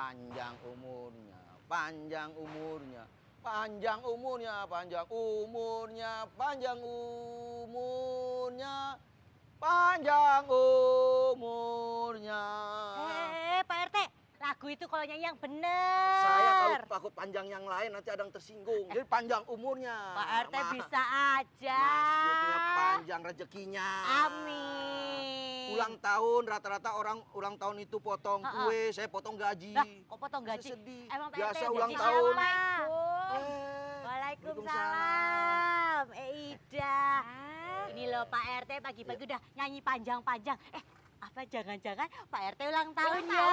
panjang umurnya, panjang umurnya, panjang umurnya, panjang umurnya, panjang umurnya, panjang umurnya. Pak RT, lagu itu kalau nyanyi yang bener. Saya kalau takut panjang yang lain nanti ada yang tersinggung. Jadi panjang umurnya. Pak RT bisa aja. Maksudnya panjang rezekinya. Amin. Ulang tahun rata-rata orang ulang tahun itu potong kue, saya potong gaji. Lah, kok potong gaji? Sedih. Emang Pak Biasa RT ulang gaji tahun. siapa? Waalaikumsalam. Waalaikumsalam. Ida. Ini loh Pak RT pagi-pagi udah nyanyi panjang-panjang. Apa jangan-jangan Pak RT ulang tahun ya?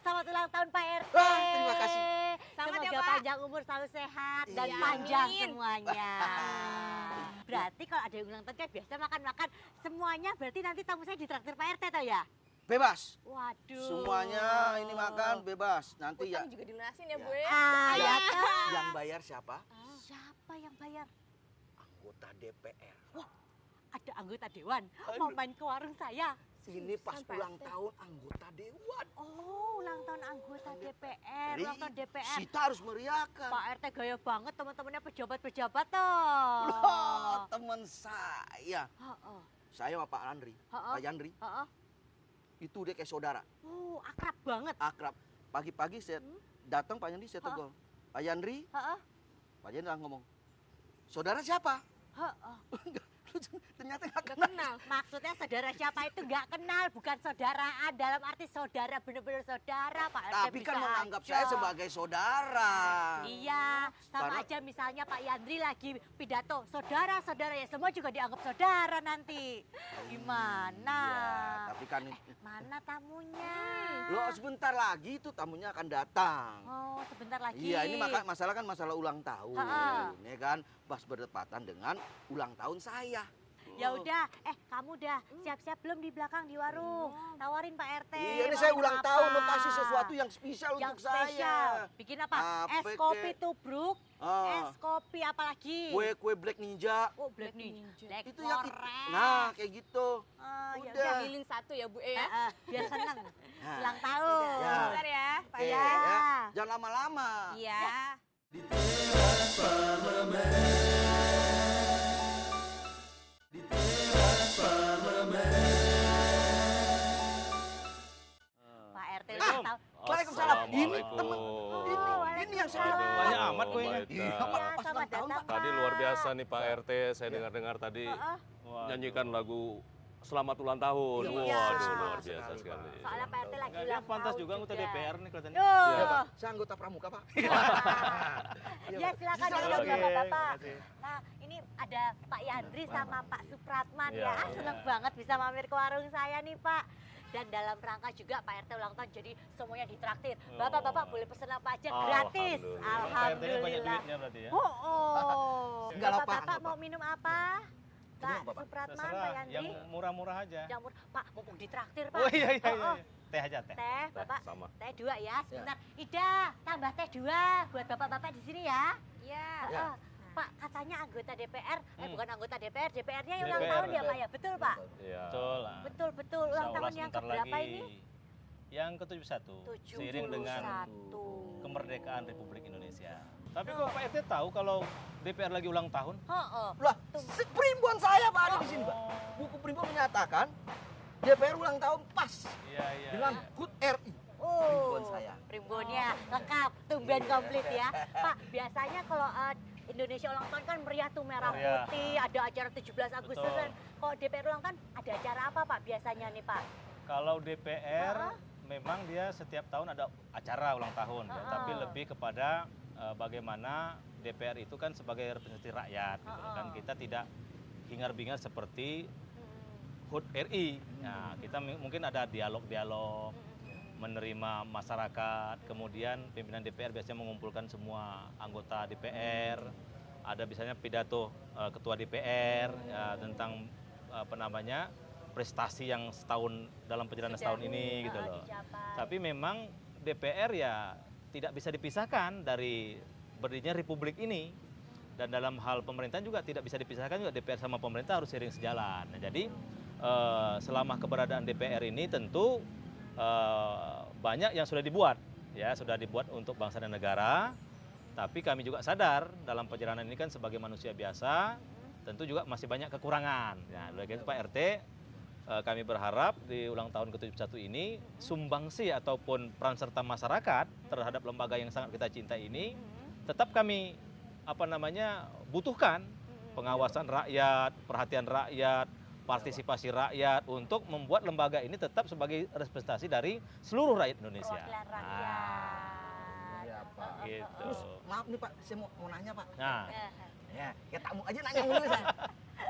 Selamat ulang tahun Pak RT. Wah, terima kasih. Selamat ya, Semoga Pak. panjang umur, selalu sehat dan Iya. panjang Amin. semuanya. Berarti kalau ada yang ulang tahun kan biasa makan-makan semuanya, berarti nanti tamu saya ditraktir Pak RT tau ya? Bebas. Waduh. Semuanya ini makan bebas. Nanti ya Utang juga dilunasin ya, Ya. Bu ya. Ah, ya toh. yang bayar siapa? Siapa yang bayar? Anggota DPR. Ada anggota dewan mau main ke warung saya. Ini pas Seriusan, Pak ulang RT? tahun anggota dewan. Oh, ulang tahun anggota DPR, ulang tahun DPR. Kita harus meriahkan. Pak RT gaya banget teman-temannya pejabat-pejabat toh. Loh, teman saya. Heeh. Saya sama Pak Andri, Heeh. Pak Yandri, Heeh. itu dia kayak saudara. Oh, akrab banget. Akrab. Pagi-pagi saya datang Pak Yandri, saya tegur. Pak Yandri, Heeh. Pak Yandri ngomong, saudara siapa? Heeh. Ternyata nggak Gak kenal. kenal. Maksudnya saudara siapa itu nggak kenal, bukan saudaraan. Dalam arti saudara, bener-bener saudara Pak RT. Tapi kan bisa menganggap aja. saya sebagai saudara. Iya, sama Karena- aja misalnya Pak Yandri lagi pidato, saudara-saudara ya semua juga dianggap saudara nanti. Gimana? Iya, tapi kan Mana tamunya? loh sebentar lagi itu tamunya akan datang. Oh, sebentar lagi. Iya, ini masalah kan masalah ulang tahun, Ha-ha. ya kan? Pas berdepatan dengan ulang tahun saya. Ya udah, kamu udah siap-siap belum di belakang di warung? Tawarin Pak RT. Iya, ini mau saya minum ulang apa? tahun, lo kasih sesuatu yang spesial Yang untuk spesial. saya. Bikin apa? Es Apa kopi kek? tubruk, Ah. es kopi apa lagi? Kue Black Ninja. Oh, Black Black Ninja. Ninja. Black Itu yang Forest. nah, kayak gitu. Ah, ya Udah. udah. Ambilin satu ya, Bu ya. Biar seneng. Nah, Ulang tahun. Ya. Bentar ya, Pak Oke, ya. ya. Jangan lama-lama. Iya. Pak RT ulang tahun. Waalaikumsalam. Ini Assalamualaikum. temen, ini yang saya Aduh, Banyak amat kuenya. Mbak Ita. Iya, Pak. Iya, Pas selamat ulang tahun, datang, Pak. Tadi luar biasa nih Pak RT, saya dengar-dengar tadi Waduh. nyanyikan lagu Selamat Ulang Tahun. Iya, Waduh, Pak. luar biasa Sekali, sekali. Pak. Soalnya Pak RT lagi Enggak, dia ulang pantas tahun juga anggota DPR nih kelihatannya. Duh. Iya, Pak. Saya anggota pramuka, Pak. Ya silakan Silakan, duduk Oke, Bapak-bapak. makasih. Nah, ini ada Pak Yandri sama Pak Supratman Iya. ya. Seneng banget bisa mampir ke warung saya nih, Pak. Dan dalam rangka juga Pak RT ulang tahun, jadi semuanya ditraktir. Bapak-bapak boleh pesen apa aja gratis. Alhamdulillah. Pak RT-nya banyak Alhamdulillah. duitnya berarti ya. Oh. Enggak lupa, Bapak-bapak enggak mau lupa. minum apa? Pak Minum apa, Pak? Supratman, Pak Terserah, Yandri. yang murah-murah aja. Yang Pak, mumpung ditraktir, Pak. Oh iya iya Oh, iya. oh. Teh aja teh. Teh, Bapak. sama. Teh 2 ya, sebentar. Ida, tambah teh 2 buat bapak-bapak di sini ya. Iya. Ya. Pak, katanya anggota DPR, bukan anggota DPR, DPR-nya yang DPR, ulang tahun ya betul. Pak ya? Betul Pak? Iya. Betul lah. Betul, betul. Insya Ulang Allah tahun yang sebentar keberapa lagi ini? yang ke-71. Seiring dengan 71. kemerdekaan Republik Indonesia. Tapi kok Pak RT tahu kalau DPR lagi ulang tahun? Oh. Lah, primbon saya Pak ada di sini, Pak. Buku primbon menyatakan DPR ulang tahun pas Iya iya. dengan iya. HUT RI. Oh, Primbon saya. primbonnya lengkap, tumben komplit ya. Pak, biasanya kalau Indonesia ulang tahun kan meriah tuh merah Meriah. putih, ada acara 17 Agustus Betul. kan. Kalau DPR ulang tahun ada acara apa Pak biasanya nih Pak? Kalau DPR memang dia setiap tahun ada acara ulang tahun, ya, tapi lebih kepada bagaimana DPR itu kan sebagai representasi rakyat, gitu. Kan kita tidak hingar-bingar seperti HUT RI. Nah, kita mungkin ada dialog-dialog, menerima masyarakat, kemudian pimpinan DPR biasanya mengumpulkan semua anggota DPR, ada misalnya pidato ketua DPR ya, tentang apa namanya prestasi yang setahun dalam perjalanan setahun ini gitu loh. Tapi memang DPR ya tidak bisa dipisahkan dari berdirinya Republik ini, dan dalam hal pemerintahan juga tidak bisa dipisahkan juga, DPR sama pemerintah harus seiring sejalan. Nah, jadi selama keberadaan DPR ini tentu banyak yang sudah dibuat, ya sudah dibuat untuk bangsa dan negara. Tapi kami juga sadar dalam perjalanan ini kan sebagai manusia biasa, tentu juga masih banyak kekurangan. Nah, oleh karena itu Pak RT, kami berharap di ulang tahun ke-71 ini sumbangsi ataupun peran serta masyarakat terhadap lembaga yang sangat kita cintai ini tetap kami butuhkan pengawasan rakyat, perhatian rakyat, partisipasi rakyat untuk membuat lembaga ini tetap sebagai representasi dari seluruh rakyat Indonesia. Perwakilan Nah, rakyat. Iya, Pak. gitu. Terus maaf nih Pak, saya mau nanya Pak. Nah, Ya, kayak tamu aja nanya mulu saya.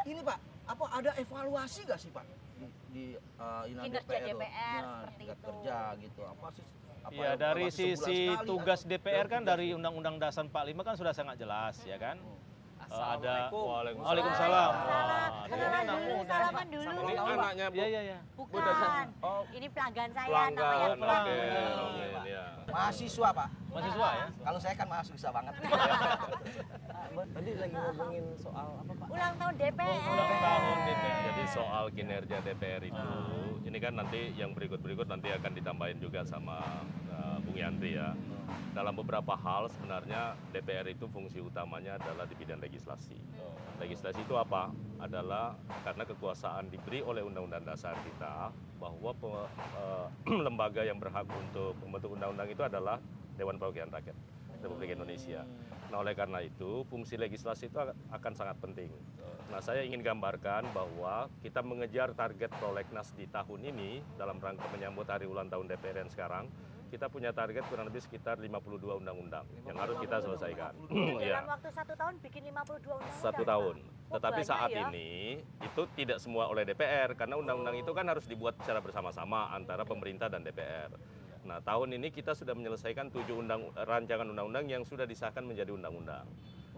Ini Pak, apa ada evaluasi nggak sih Pak di Kinerja DPR Nah, seperti tingkat itu. kerja gitu. Apa sih? Apa ya dari evaluasi sebulan sisi sekali, tugas kan? DPR kan dari tugas. Undang-Undang Dasar 45 kan sudah sangat jelas, ya kan? Ada Waalaikumsalam. Waalaikumsalam. Salam. Wah, Kenalan ini dulu, tamu. salaman dulu. Ini anaknya Bu. Iya, iya, iya. Bukan. Oh, Ini pelanggan saya namanya Pelanggan, Pelangi. oke, ya. mahasiswa Pak. Mahasiswa ya? Kalau saya kan mahasiswa banget. Tadi lagi ngomongin soal apa Pak? Ulang tahun DPR. Ulang tahun DPR. Jadi soal kinerja DPR itu, ini kan nanti yang berikut-berikut nanti akan ditambahin juga sama Bung Yandri ya. Dalam beberapa hal sebenarnya DPR itu fungsi utamanya adalah di bidang legislasi. Legislasi itu apa? Adalah karena kekuasaan diberi oleh Undang-Undang Dasar kita bahwa lembaga yang berhak untuk membentuk undang-undang itu adalah Dewan Perwakilan Rakyat Republik Indonesia. Nah, oleh karena itu fungsi legislasi itu akan sangat penting. Nah, saya ingin gambarkan bahwa kita mengejar target prolegnas di tahun ini dalam rangka menyambut hari ulang tahun DPR yang sekarang. Kita punya target kurang lebih sekitar 52 undang-undang yang harus kita selesaikan. Ya. Dalam waktu 1 tahun bikin 52 undang-undang. 1 tahun. Oh, Tetapi banyak saat ya. ini itu tidak semua oleh DPR karena undang-undang itu kan harus dibuat secara bersama-sama antara pemerintah dan DPR. Nah, tahun ini kita sudah menyelesaikan 7 rancangan undang-undang yang sudah disahkan menjadi undang-undang.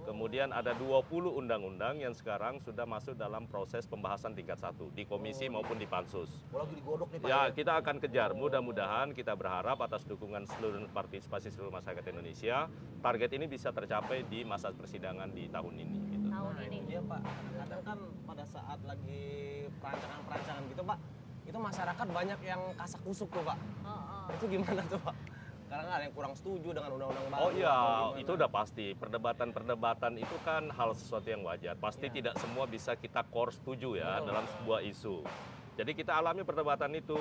Kemudian ada 20 undang-undang yang sekarang sudah masuk dalam proses pembahasan tingkat 1 di komisi maupun di pansus. Oh, lagi digodok nih Pak. Ya, kita akan kejar. Mudah-mudahan kita berharap atas dukungan seluruh partisipasi seluruh masyarakat Indonesia, target ini bisa tercapai di masa persidangan di tahun ini. Gitu. Tahun ini. Iya Pak, kadang kan pada saat lagi perancangan gitu Pak, itu masyarakat banyak yang kasak kusuk tuh Pak. Itu gimana tuh Pak? Karena ada yang kurang setuju dengan undang-undang baru. Oh atau iya, gimana? itu udah pasti. Perdebatan-perdebatan itu kan hal sesuatu yang wajar. Pasti tidak semua bisa kita core setuju ya dalam sebuah isu. Jadi kita alami perdebatan itu,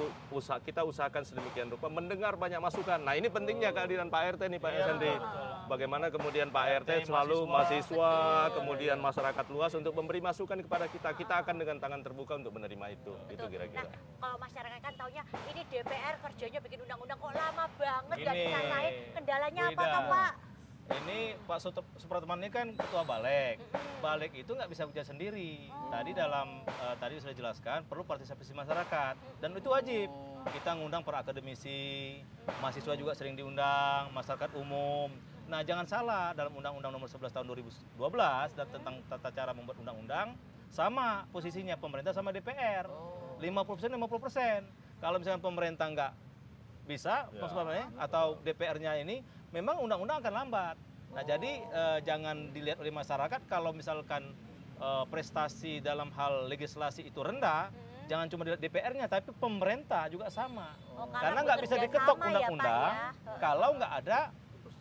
kita usahakan sedemikian rupa mendengar banyak masukan. Nah, ini pentingnya kehadiran Pak RT nih Pak Hendy. Bagaimana kemudian Pak RT selalu mahasiswa, kemudian masyarakat luas untuk memberi masukan kepada kita. Kita akan dengan tangan terbuka untuk menerima itu. Itu Betul. kira-kira. Nah, kalau masyarakat kan taunya ini DPR kerjanya bikin undang-undang kok lama banget nggak Ini, diselesain. Kendalanya apa Wida. toh Pak? Ini Pak Supratman ini kan ketua balik. Balik itu nggak bisa kerja sendiri. Tadi tadi sudah jelaskan perlu partisipasi masyarakat dan itu wajib. Kita ngundang para akademisi, mahasiswa juga sering diundang, masyarakat umum. Nah, jangan salah dalam Undang-Undang Nomor 11 Tahun 2012 dan tentang tata cara membuat undang-undang sama posisinya pemerintah sama DPR. 50% 50%. Kalau misalnya pemerintah nggak bisa atau DPR-nya ini memang undang-undang akan lambat. Nah, jadi jangan dilihat oleh masyarakat kalau misalkan prestasi dalam hal legislasi itu rendah, jangan cuma dilihat DPR-nya, tapi pemerintah juga sama. Oh, Karena nggak bisa bekerja diketok sama ya, Pak, undang-undang ya. kalau nggak ada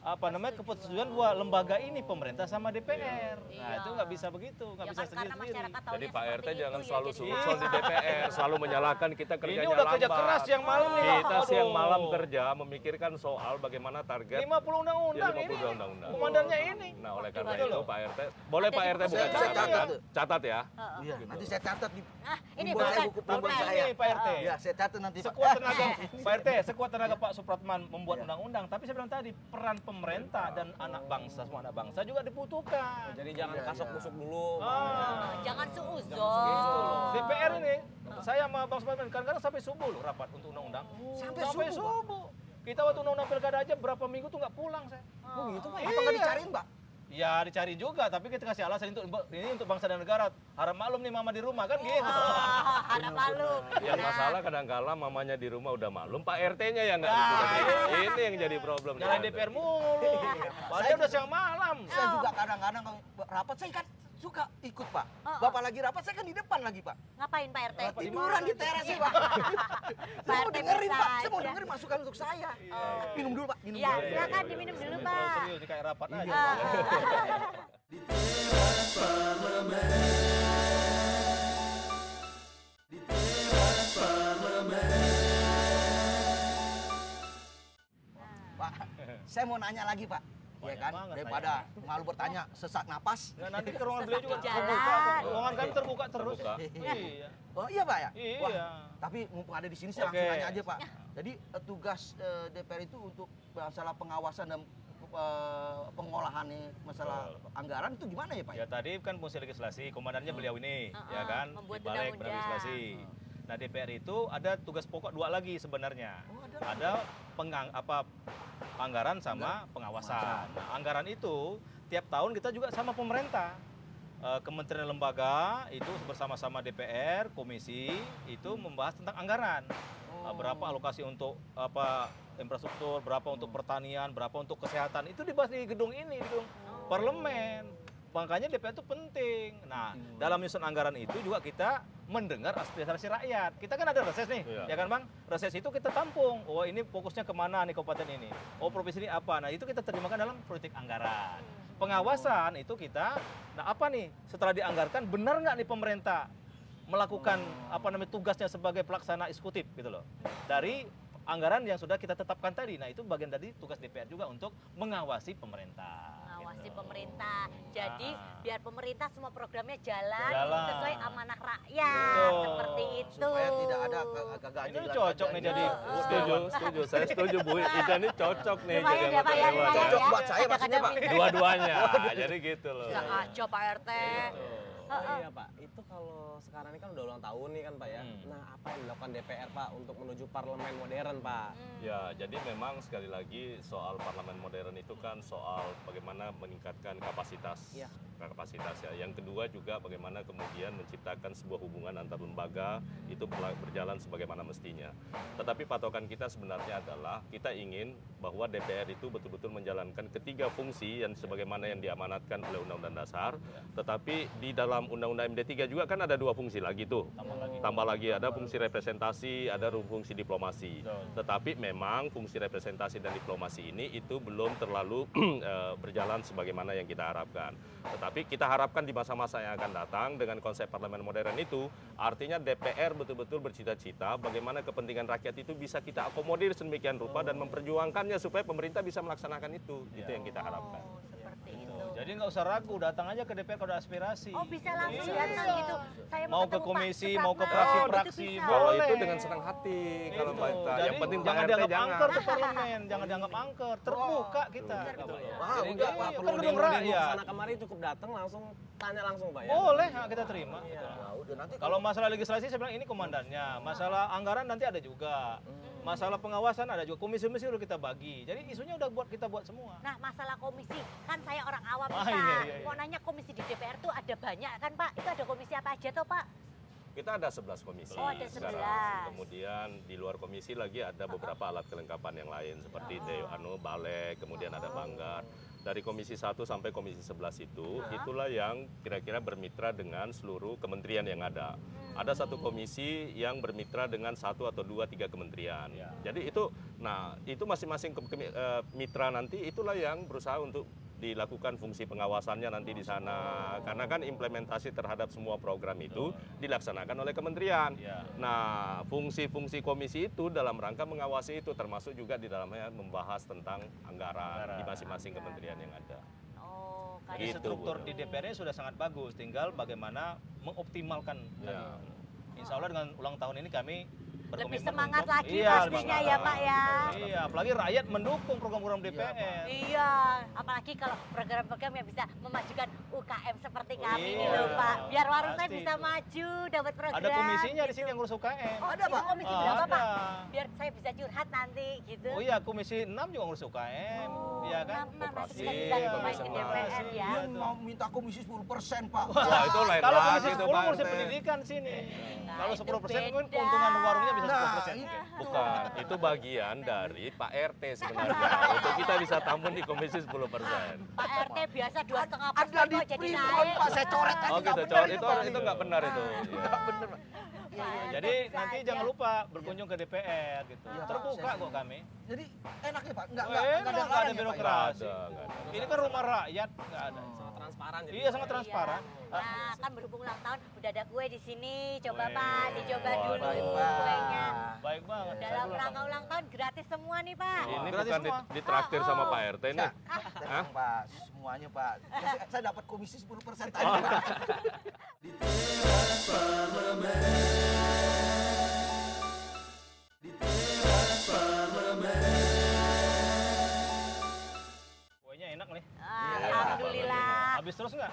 keputusan bahwa lembaga ini pemerintah sama DPR. Nah, Iya. itu nggak bisa begitu, nggak Ya bisa kan karena sendiri-sendiri. masyarakat Jadi taunya Pak RT seperti jangan itu selalu ya, jadi suzon di DPR, selalu menyalahkan kita kerjanya Ini udah kerja lambat. keras yang malam nih, Pak. Kita siang Aduh. malam kerja memikirkan soal bagaimana target 50 undang-undang Ya, ini. 52 undang-undang. Komandannya ini. Nah, oleh karena Betul itu loh. Pak RT, boleh Ada Pak di RT buku buka saya catatan? catat. Catat ya. Iya, nanti saya catat di Ini buat saya bukan buku Tapi pribadi bukan. saya. ini Pak RT. Ya, saya catat nanti Pak. Sekuat tenaga Pak RT, sekuat tenaga Pak Supratman membuat Iya. undang-undang, tapi saya bilang tadi peran pemerintah dan anak bangsa, semua anak bangsa juga dibutuhkan. Jadi jangan Iya, kasok iya. kusuk dulu. Jangan Gitu. seuzon. DPR ini, saya sama Bang Supratman kadang-kadang sampai subuh loh rapat untuk undang-undang. Sampai subuh, subuh. Kita waktu undang-undang pilkada aja berapa minggu tuh nggak pulang saya. Oh gitu Pak. Iya. Apa nggak dicariin Pak? Ya dicari juga, tapi kita kasih alasan ini untuk bangsa dan negara. Harap maklum nih mama di rumah kan gitu. Harap malu. Yang masalah kadang-kala mamanya di rumah udah maklum, Pak RT-nya yang nggak Nah, diterima. Ini yang jadi problem. Nyalain DPR mulu. Padahal udah siang malam. Saya juga kadang-kadang kalau rapat saya kan suka ikut, Pak. Oh, oh. Bapak lagi rapat, saya kan di depan lagi, Pak. Ngapain Pak RT? Rapat di Tiduran di teras sih, Pak. Pak Saya mau RT dengerin, bisa Pak. Saya mau aja. dengerin masukan untuk saya. Oh. Minum dulu, Pak. Minum Iya, dulu. silakan diminum dulu, Ini Pak. terlalu serius, ini kayak rapat aja. Ah. Pak, saya mau nanya lagi, Pak. Ya Banyak kan, banget daripada malu bertanya sesak napas. Ya, nanti ke ruangan beliau juga Jalan. terbuka. Ruangan kami terbuka terus. Terbuka. Iya. Oh iya, Pak ya? Iya. Wah, tapi mumpung ada di sini saya Oke. langsung nanya aja, Pak. Jadi tugas DPR itu untuk masalah pengawasan dan pengolahan masalah anggaran itu gimana ya, Pak? Ya tadi kan fungsi legislasi, komandannya beliau ini, Heeh, ya kan, membuat di balik undang-undang. legislasi. Nah DPR itu ada tugas pokok dua lagi sebenarnya. Oh, Ada anggaran sama pengawasan. Nah, anggaran itu tiap tahun kita juga sama pemerintah. Kementerian lembaga itu bersama-sama DPR, komisi itu membahas tentang anggaran. Berapa alokasi untuk infrastruktur, berapa untuk pertanian, berapa untuk kesehatan. Itu dibahas di gedung ini, gedung parlemen. Makanya DPR itu penting. Nah, dalam nyusun anggaran itu juga kita mendengar aspirasi rakyat. Kita kan ada reses nih, Iya. ya kan Bang? Reses itu kita tampung. Oh ini fokusnya kemana nih kabupaten ini? Oh provinsi ini apa? Nah itu kita terjemahkan dalam politik anggaran. Pengawasan itu kita, nah apa nih? Setelah dianggarkan benar nggak nih pemerintah melakukan tugasnya sebagai pelaksana eksekutif gitu loh. Dari anggaran yang sudah kita tetapkan tadi. Nah itu bagian dari tugas DPR juga untuk mengawasi pemerintah. Mengawasi pemerintah. Jadi Ah. biar pemerintah semua programnya jalan, Jalan. sesuai amanah rakyat. Betul. Seperti itu. Supaya tidak ada Ini keganjilan. cocok nih jadi Setuju, saya setuju Bu. Ida ini cocok nih Lumayan jadi ya, Pak, ya, anggota lumayan dewan. Cocok ya. buat saya maksudnya, Pak. Kadang-kadang Dua-duanya, jadi gitu loh. bisa aja Pak RT. Oh iya Pak, itu kalau sekarang ini kan udah ulang tahun nih kan Pak ya. Nah apa yang dilakukan DPR Pak untuk menuju parlemen modern Pak? Ya, jadi memang sekali lagi soal parlemen modern itu kan soal bagaimana meningkatkan kapasitas. Iya. Kapasitas ya. Yang kedua juga bagaimana kemudian menciptakan sebuah hubungan antar lembaga itu berjalan sebagaimana mestinya. Tetapi patokan kita sebenarnya adalah kita ingin bahwa DPR itu betul-betul menjalankan ketiga fungsi yang sebagaimana yang diamanatkan oleh Undang-Undang Dasar. Tetapi di dalam Undang-Undang MD3 juga kan ada dua fungsi lagi tuh. Tambah lagi ada fungsi representasi, ada fungsi diplomasi. Tetapi memang fungsi representasi dan diplomasi ini itu belum terlalu berjalan sebagaimana yang kita harapkan. Tetapi kita harapkan di masa-masa yang akan datang dengan konsep parlemen modern itu, artinya DPR betul-betul bercita-cita bagaimana kepentingan rakyat itu bisa kita akomodir sedemikian rupa dan memperjuangkannya supaya pemerintah bisa melaksanakan itu. Itu yang kita harapkan. Oh, seperti itu. Jadi nggak usah ragu, datang aja ke DPR kalau ada aspirasi. Oh bisa langsung Iya. datang gitu. Saya Mau ke ketemu Pak komisi, Supratman. mau ke Oh, fraksi-fraksi, itu bisa. Kalau Boleh. itu dengan senang hati, kalau Itu. Pak Ita. Jadi Yang penting Pak jangan RT dianggap jangan. angker ke parlemen, jangan dianggap angker, terbuka kita. Terbuka. Wah, Jadi udah, nggak Pak. Pak Iya, perlu kan gedung demo rakyat. sana kemari cukup datang langsung tanya langsung Pak ya. Boleh, nah, kita terima. Iya. Ya udah nanti Kalau masalah legislasi saya bilang ini komandannya, masalah anggaran nanti ada juga, masalah pengawasan ada juga, komisi-komisi udah kita bagi. Jadi isunya udah kita buat semua. Nah masalah komisi, kan saya orang awam Ah, Pak. iya, iya. Mau nanya komisi di DPR tuh ada banyak kan Pak? Itu ada komisi apa aja tuh Pak? Kita ada 11 komisi Oh, ada sekarang. 11. Kemudian di luar komisi lagi ada beberapa alat kelengkapan yang lain seperti balek, kemudian ada banggar. Dari komisi 1 sampai komisi 11 itulah yang kira-kira bermitra dengan seluruh kementerian yang ada. Ada satu komisi yang bermitra dengan 1 atau 2, 3 kementerian. Jadi itu, nah itu masing-masing mitra nanti itulah yang berusaha untuk dilakukan fungsi pengawasannya nanti di sana. Karena kan implementasi terhadap semua program itu dilaksanakan oleh kementerian. Ya. Nah, fungsi-fungsi komisi itu dalam rangka mengawasi itu termasuk juga di dalamnya membahas tentang anggaran di masing-masing kementerian yang ada. Oh, Jadi Gitu, struktur Bu. di DPR-nya sudah sangat bagus, tinggal bagaimana mengoptimalkan. Ya. Insya Allah dengan ulang tahun ini kami lebih berkomitmen semangat untuk- lagi Iya, pastinya lebih ya semangat. Pak ya. Iya, apalagi rakyat mendukung program-program DPR. Iya, apalagi kalau program-program yang bisa memajukan UKM seperti kami ini Iya, loh Pak. Biar warung saya pasti bisa itu. maju, dapat program. Ada komisinya di gitu. sini yang ngurus UKM. Oh, Ada, itu Pak? komisi berapa ada. Pak? Biar saya bisa curhat nanti gitu. Oh iya, komisi 6 juga ngurus UKM, Oh, iya kan? nanti Koperasi, kita bisa main komisi ke DPR ya. dia mau minta komisi 10% Pak. Wah, itu lain Kalau lagi komisi itu 10 Pak ngurusin RT. pendidikan sini. Nah, Kalau itu 10% mungkin beda. keuntungan warungnya bisa Nah, 10%. itu. Bukan, itu bagian dari Pak RT sebenarnya. Untuk kita bisa tampung di komisi 10%. Pak RT biasa 2,5% Ada di kok jadi primbon, naik. Pak, saya coret aja Oh nggak gitu, benar Cor. itu, Pak. Itu nggak benar itu. Iya. Nggak benar, Pak. Iya, iya. Jadi Bisa nanti aja. jangan lupa berkunjung ke DPR gitu. Iya, Pak, Terbuka saya- kok kami. Jadi enak ya Pak? Nggak Enak, ada nggak ada larang ya, Pak? birokrasi. Nggak ada. Ini kan rumah rakyat, nggak ada. Sangat transparan jadi. Iya, sangat transparan. Nah, kan berhubung ulang tahun udah ada kue di sini. Coba Weh. Pak, dicoba Waduh. dulu Baik, Pak. kuenya. Baik banget. Saya Dalam ulang rangka tahun. ulang tahun gratis semua nih Pak. Ini Gratis bukan semua. ditraktir sama Pak RT nih. Tenang Pak, semuanya Pak. Saya dapat komisi 10% tadi. Oh. Pak. Kuenya enak nih. Alhamdulillah. Habis terus nggak?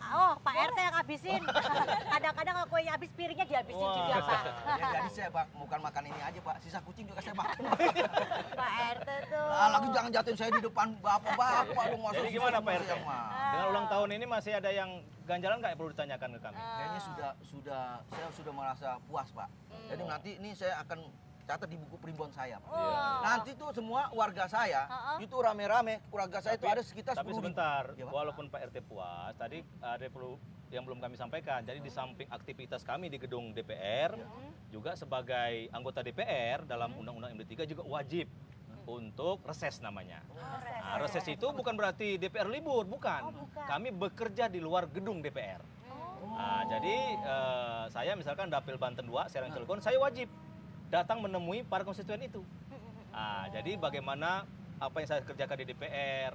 Oh, Pak RT yang habisin. Kadang-kadang kalau kuenya habis, piringnya dihabisin Wah. juga Pak. Ya, jadi saya Pak, bukan makan ini aja Pak. Sisa kucing juga saya makan. Pak RT tuh. Nah, lagi jangan jatuhin saya di depan bapak-bapak dong. masa Jadi sisa gimana, semua Pak RT? saya mah. Dengan ulang tahun ini masih ada yang ganjalan nggak yang perlu ditanyakan ke kami? Kayaknya saya sudah merasa puas Pak. Jadi nanti ini saya akan catat di buku primbon saya Pak. Oh. Nanti tuh semua warga saya itu rame-rame, warga saya itu ada sekitar 10.000. Tapi sebentar, Ya, Pak. walaupun Pak RT puas, tadi ada yang belum kami sampaikan. Jadi di samping aktivitas kami di gedung DPR, juga sebagai anggota DPR dalam Undang-Undang MD3 juga wajib untuk reses namanya. Nah, reses itu bukan berarti DPR libur, bukan. Kami bekerja di luar gedung DPR. Nah, jadi saya misalkan Dapil Banten 2, Serang Cilegon, saya wajib datang menemui para konstituen itu. Nah, jadi bagaimana apa yang saya kerjakan di DPR,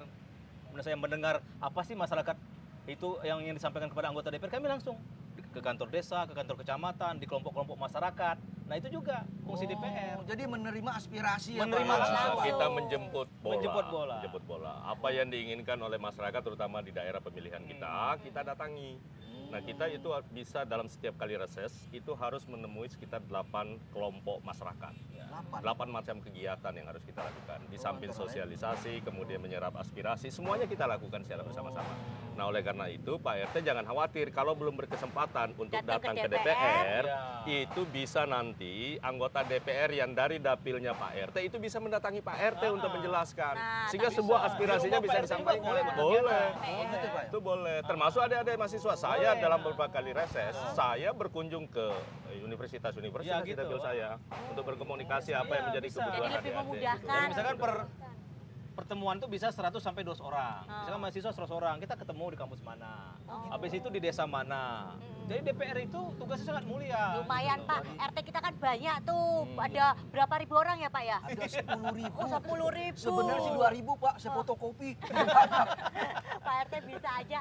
kemudian saya mendengar apa sih masyarakat itu yang ingin disampaikan kepada anggota DPR, kami langsung ke kantor desa, ke kantor kecamatan, di kelompok-kelompok masyarakat. Nah, itu juga fungsi DPR. Jadi menerima aspirasi ya Menerima Pak. langsung. Kita menjemput bola. Menjemput bola. Menjemput bola. Apa yang diinginkan oleh masyarakat terutama di daerah pemilihan kita datangi. Nah, kita itu bisa dalam setiap kali reses itu harus menemui sekitar 8 kelompok masyarakat. 8 macam kegiatan yang harus kita lakukan. Di samping sosialisasi, kemudian menyerap aspirasi, semuanya kita lakukan secara bersama-sama. Nah, oleh karena itu Pak RT jangan khawatir kalau belum berkesempatan untuk Datang datang ke ke DPR, DPR, ya. itu bisa nanti anggota DPR yang dari dapilnya Pak RT itu bisa mendatangi Pak RT untuk menjelaskan. Nah, Sehingga tapi sebuah bisa. aspirasinya Di rumah bisa Pak RT juga disampaikan. boleh Boleh. Oh, gitu, Pak, ya? Itu boleh. Termasuk adik-adik mahasiswa saya dalam beberapa kali reses, saya berkunjung ke universitas-universitas Ya, di gitu. dapil saya untuk berkomunikasi apa yang Iya, menjadi bisa. kebutuhan Jadi lebih adik-adik. memudahkan. Jadi misalkan pertemuan itu bisa 100 sampai 200 orang. Misalkan mahasiswa 100 orang, kita ketemu di kampus mana. Habis itu di desa mana. Jadi DPR itu tugasnya sangat mulia. Lumayan gitu. Pak, RT kita kan banyak tuh. Ada berapa ribu orang ya Pak ya? Ada 10.000. Oh, 10.000. Sebenarnya sih 2.000 Pak, saya fotokopi. Pak RT bisa aja.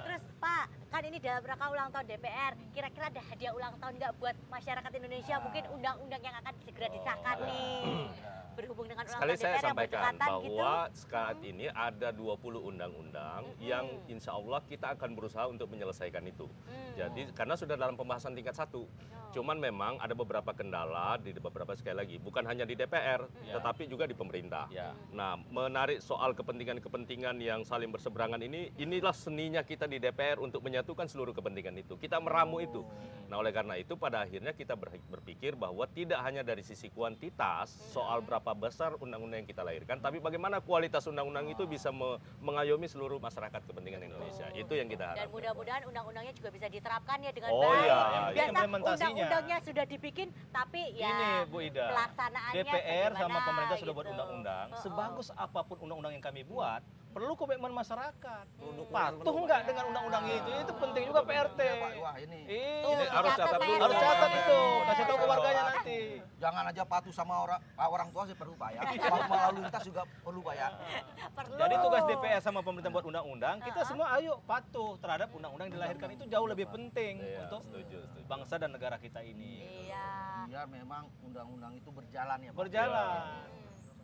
Terus Pak, kan ini dalam rangka ulang tahun DPR. Kira-kira ada hadiah ulang tahun nggak buat masyarakat Indonesia? Mungkin undang-undang yang akan segera disahkan nih. Berhubung dengan ulang Sekali tahun saya DPR yang sampaikan berdekatan gitu. bahwa saat ini ada 20 undang-undang yang insya Allah kita akan berusaha untuk menyelesaikan itu. Jadi karena sudah dalam pembahasan tingkat 1. Cuman memang ada beberapa kendala di beberapa, sekali lagi bukan hanya di DPR tetapi juga di pemerintah. Ya. Nah, menarik soal kepentingan-kepentingan yang saling berseberangan inilah seninya kita di DPR untuk menyatukan seluruh kepentingan itu. Kita meramu itu. Nah, oleh karena itu pada akhirnya kita berpikir bahwa tidak hanya dari sisi kuantitas soal berapa besar undang-undang yang kita lahirkan, tapi bagaimana kualitas undang-undang itu bisa mengayomi seluruh masyarakat kepentingan Indonesia. Itu yang kita Dan harapkan. mudah-mudahan undang-undangnya juga bisa diterapkan ya dengan Oh, baik. iya. Biasa Implementasinya. undang-undangnya sudah dibikin, tapi ya Ini Bu Ida, pelaksanaannya DPR sama bagaimana pemerintah sudah buat gitu. undang-undang. Oh, oh. Sebagus apapun undang-undang yang kami buat, perlu komitmen masyarakat. Duduk Patuh dulu, nggak dengan undang-undang itu penting juga PRT. Ya, Pak. Wah, ini Iya. Tuh, harus dicatat, catat Pak dulu. RT. Harus catat itu, kasih tahu ke warganya nanti. jangan aja patuh sama orang tua sih perlu Pak ya. Kalau lalu lintas juga perlu Pak ya. Perlu. Jadi tugas DPR sama pemerintah buat undang-undang, kita semua ayo patuh terhadap undang-undang yang dilahirkan itu jauh lebih penting Iya, untuk setuju. bangsa dan negara kita ini. Iya. Biar memang undang-undang itu berjalan ya Pak. Berjalan.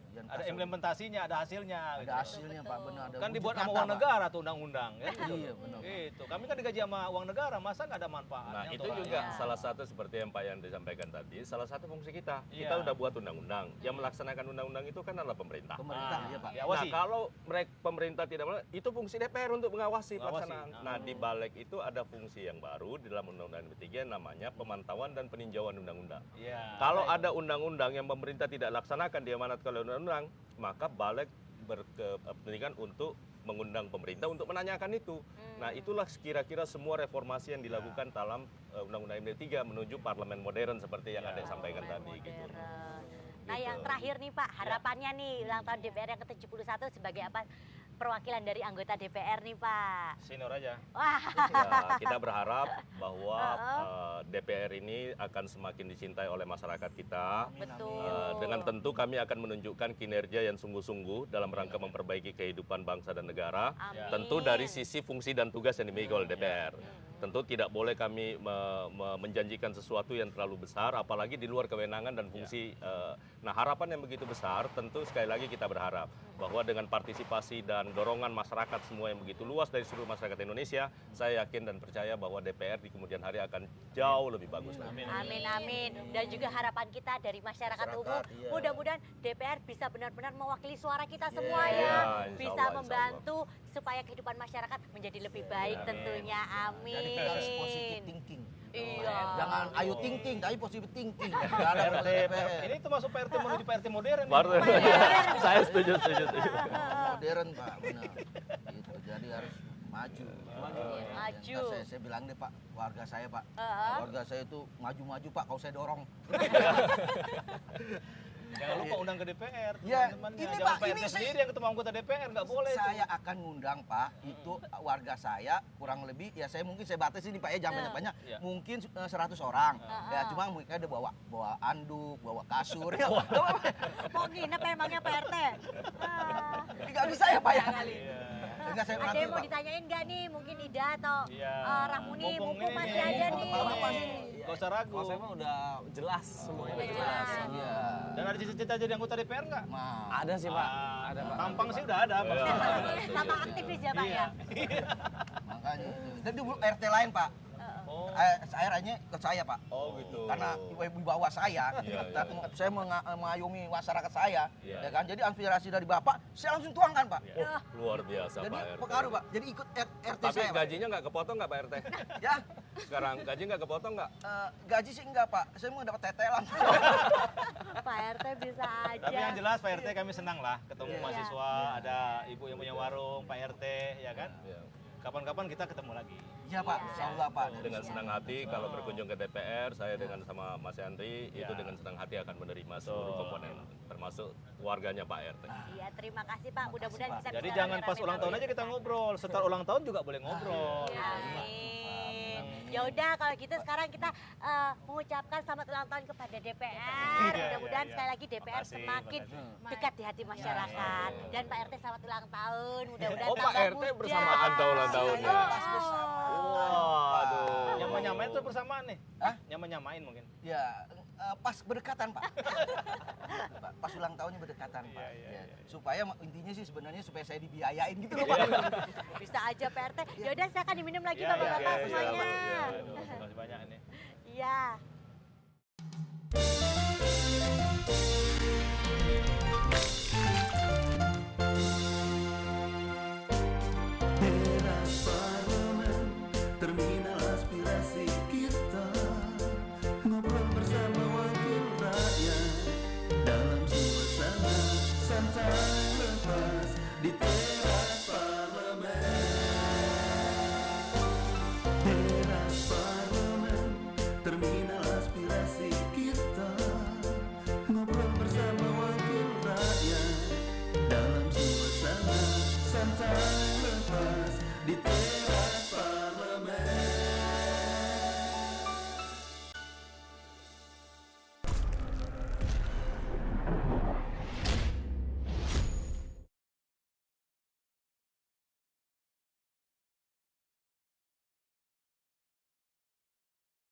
Jangan Ada kasar. implementasinya, ada hasilnya. Ada gitu. hasilnya Pak, benar ada. Kan wujud dibuat sama nyata, uang Pak. negara tuh undang-undang kan gitu. Iya, benar. Gitu. Kami kan digaji sama uang negara, masa nggak ada manfaatnya Nah, untuk itu rakyat? juga rakyat. salah satu seperti yang Pak Yan disampaikan tadi, salah satu fungsi kita. Kita Iya. udah buat undang-undang. Yang melaksanakan undang-undang itu kan adalah pemerintah. Pemerintah ya Pak. diawasi. Nah, kalau mereka pemerintah tidak itu fungsi DPR untuk mengawasi Mengawasi. pelaksanaan. Nah, di balik itu ada fungsi yang baru di dalam Undang-Undang MD3 namanya pemantauan dan peninjauan undang-undang. Iya. Kalau ada undang-undang yang pemerintah tidak laksanakan diamanatkan oleh undang-undang, maka balik berkepentingan untuk mengundang pemerintah untuk menanyakan itu. Nah, itulah kira-kira semua reformasi yang dilakukan dalam Undang-Undang MD 3 menuju parlemen modern seperti yang Ade sampaikan tadi gitu. Nah, yang terakhir nih Pak, harapannya nih ulang tahun DPR yang ke-71 sebagai apa? Perwakilan dari anggota DPR nih Pak. Senior aja. Wah. Ya, kita berharap bahwa DPR ini akan semakin dicintai oleh masyarakat kita. Betul. Dengan tentu kami akan menunjukkan kinerja yang sungguh-sungguh dalam rangka memperbaiki kehidupan bangsa dan negara. Amin. Tentu dari sisi fungsi dan tugas yang dimiliki oleh DPR. Tentu tidak boleh kami menjanjikan sesuatu yang terlalu besar, apalagi di luar kewenangan dan fungsi. Nah, harapan yang begitu besar, tentu sekali lagi kita berharap bahwa dengan partisipasi dan dorongan masyarakat semua yang begitu luas dari seluruh masyarakat Indonesia, saya yakin dan percaya bahwa DPR di kemudian hari akan jauh lebih bagus lagi. Amin, amin. Dan juga harapan kita dari masyarakat umum, iya. mudah-mudahan DPR bisa benar-benar mewakili suara kita semua Iya, ya. insya Bisa Allah, insya membantu supaya kehidupan masyarakat menjadi lebih baik tentunya. Jadi kita harus positive Amin. thinking. Iya. Jangan ayo thinking, tapi positive thinking. Nggak ada PRT, DPR. ini termasuk PRT menuju PRT modern. Baru, saya setuju. Modern Pak, benar. Gitu. Jadi harus maju. Maju. Saya bilang deh Pak, warga saya Pak. Warga saya itu maju-maju Pak, kalau saya dorong. Jangan lupa undang ke DPR. Ya, teman-temannya. ini, Jangan Pak, PRT ini saya- sendiri yang ketemu anggota DPR, nggak boleh. Saya akan ngundang Pak, itu warga saya kurang lebih, ya saya mungkin saya batasi nih Pak ya, jangan banyak-banyak. Iya. Mungkin 100 orang. Ya cuma mereka ada bawa anduk, bawa kasur. Ya, Mau nginep emangnya Pak RT? nggak bisa ya Pak ya? Iya. Enggak saya Ada merangkul yang mau Pak. ditanyain nggak nih? Mungkin Ida atau Iya. Rahmuni, Mumpung mumpung ini masih nih, ada mumpung nih. Bapak sih. Gak usah ragu. Kalau saya mah udah jelas semuanya. Udah jelas. Iya. Dan ada cita-cita jadi anggota DPR nggak? Nah, Ada sih Pak, ada Pak. Tampang sih udah ada. Pak. Sama aktivis ya Pak ya? makanya itu. Dan di RT lain Pak. Oh. Akhirnya ke saya Pak. Oh gitu. Karena wibawa saya, Iya, dan saya mengayomi masyarakat saya, Iya. ya kan. Jadi aspirasi dari Bapak, saya langsung tuangkan Pak. Luar biasa Jadi Pak RT. pengaruh Pak. Jadi ikut RT Tapi saya Pak. gajinya nggak kepotong nggak Pak RT? Ya, Sekarang gaji nggak kepotong nggak? gaji sih enggak Pak. Saya mau dapat tetelan. Pak RT bisa aja. Tapi yang jelas Pak RT kami senang lah ketemu Iya. mahasiswa, ada ibu yang punya warung, Pak RT, ya kan? Iya. Kapan-kapan kita ketemu lagi. Iya Pak, Iya. insyaallah Pak. Dengan senang hati kalau berkunjung ke DPR, saya dengan sama Mas Yandri itu dengan senang hati akan menerima seluruh komponen, termasuk warganya Pak RT. Iya, terima kasih Pak. Mudah-mudahan kita Jadi bisa jangan pas rame-rame ulang tahun lagi. aja kita ngobrol, setelah ulang tahun juga boleh ngobrol. Amin. Ya udah kalau gitu sekarang kita mengucapkan selamat ulang tahun kepada DPR. Iya, Mudah-mudahan iya. sekali lagi DPR Makasih, semakin makasih. dekat di hati masyarakat. Dan Pak RT selamat ulang tahun. Mudah-mudahan Oh, Pak tambah RT muda. bersamaan ulang tahunnya. Pas bersama. Waduh. Nyamain tuh persamaan nih. Hah? Nyamain mungkin. Ya, pas berdekatan Pak. Pak, pas ulang tahunnya berdekatan Pak. Iya, Ya. iya. Supaya intinya sih sebenarnya supaya saya dibiayain gitu loh Pak. Bisa aja Pak RT. Ya udah saya akan diminum lagi Iya, Bapak-bapak iya, semuanya. iya. Aduh, terima kasih banyak nih. Iya. Teras parlemen, terminal aspirasi kita, ngobrol bersama wakil rakyat dalam suasana santai lepas di teras parlemen. Teras parlemen, terminal aspirasi kita, ngobrol bersama wakil rakyat dalam suasana santai lepas di teras